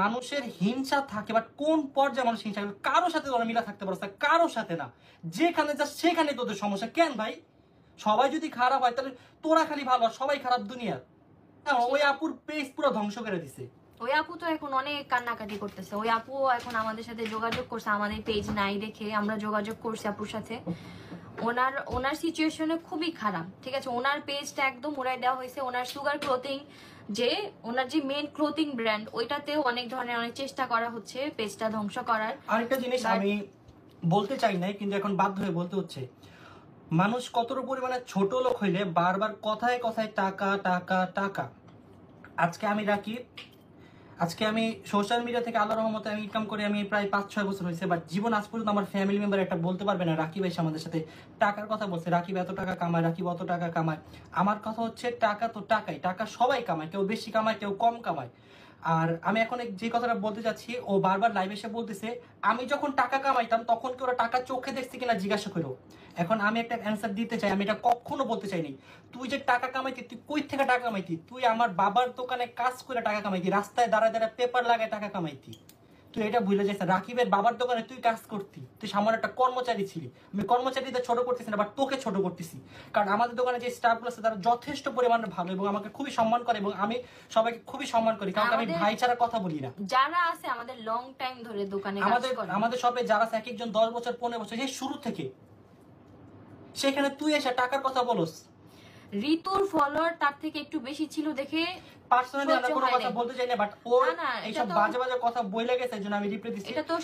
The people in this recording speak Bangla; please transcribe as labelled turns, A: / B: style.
A: মানুষের হিংসা থাকে, বাট কোন পর্যায়ে মানুষ হিংসা করে? কারোর সাথে তোরা মিলা থাকতে পারছ, কারোর সাথে না। যেখানে যা সেখানে তোদের সমস্যা কেন ভাই? সবাই যদি খারাপ হয় তাহলে তোরা খালি ভালো আর সবাই খারাপ দুনিয়ার? ওই আপুর পেজ পুরো ধ্বংস করে দিছে।
B: ওই আপু তো এখন অনেক কান্নাকাটি করতেছে। ওই আপু এখন আমাদের সাথে যোগাযোগ করছে, আমাদের পেজ নাই দেখে আমরা যোগাযোগ করছি আপুর সাথে। ওনার সিচুয়েশনে খুবই খারাপ, ঠিক আছে। ওনার পেজটা একদম উড়াই দেওয়া হয়েছে। ওনার সুগার ক্লোথিং, যে ওনার যে মেন ক্লোথিং ব্র্যান্ড, ওইটাতেও অনেক ধরনের অনেক চেষ্টা করা হচ্ছে পেজটা ধ্বংস করার।
A: আরেকটা জিনিস আমি বলতে চাই নাই, কিন্তু এখন বাধ্য হয়ে বলতে হচ্ছে। মানুষ কতটা পরিমাণে ছোট লোক হইলে বারবার কথায় কথায় টাকা টাকা টাকা। আজকে আমি সোশ্যাল মিডিয়া থেকে আল্লাহর রহমতে আমি ইনকাম করে আমি প্রায় 5-6 বছর হয়েছে, বাট জীবন আজ পর্যন্ত আমার ফ্যামিলি মেম্বার একটা বলতে পারবে না রাকিব এসে আমাদের সাথে টাকার কথা বলছে, রাকিব এত টাকা কামায়, রাকিব অত টাকা কামায়। আমার কথা হচ্ছে টাকা তো টাকাই, টাকা সবাই কামায়, কেউ বেশি কামায় কেউ কম কামায়। আর আমি এখন যে কথাটা বলতে চাচ্ছি, ও বারবার লাইভ এসে বলতেছে আমি যখন টাকা কামাইতাম তখন কি ওরা টাকা চোখে দেখছে কিনা জিজ্ঞাসা করো। এখন আমি একটা অ্যান্সার দিতে চাই, আমি এটা কখনো বলতে চাইনি। তুই যে টাকা কামাইতি, তুই কই থেকে টাকা কামাইতি? তুই আমার বাবার দোকানে কাজ করে টাকা কামাইতি, রাস্তায় দাঁড়ায় দাঁড়ায় পেপার লাগায় টাকা কামাইতি। তুই এটা ভুলে যাস। রাকিবের বাবার দোকানে তুই কাজ করতি, তুই সামান্য একটা কর্মচারী ছিলি। আমি কর্মচারীদের ছোট করতেছি না, বাট তোকে ছোট করতেছি। কারণ আমাদের দোকানে যে স্টাফগুলো আছে তারা যথেষ্ট পরিমাণে ভালো এবং আমাকে খুবই সম্মান করে, এবং আমি সবাইকে খুবই সম্মান করি, কারণ আমি ভাই ছাড়া কথা বলি না।
B: যারা আছে আমাদের লং টাইম ধরে দোকানে
A: আমাদের শপে যারা আছে এক একজন 10 বছর 15 বছর, এই শুরু থেকে। সেখানে তুই এসে টাকার কথা বলস।
B: ঋতুর ফলোয়ার তার থেকে একটু বেশি ছিল দেখে
A: পার্সোনালি আমরা কোনো কথা বলতে চাই না, বাট ওর এইসব বাজে বাজে কথা বইলে গেছে, এই জন্য আমি রিপ্লাই দিচ্ছি।
B: এটা তো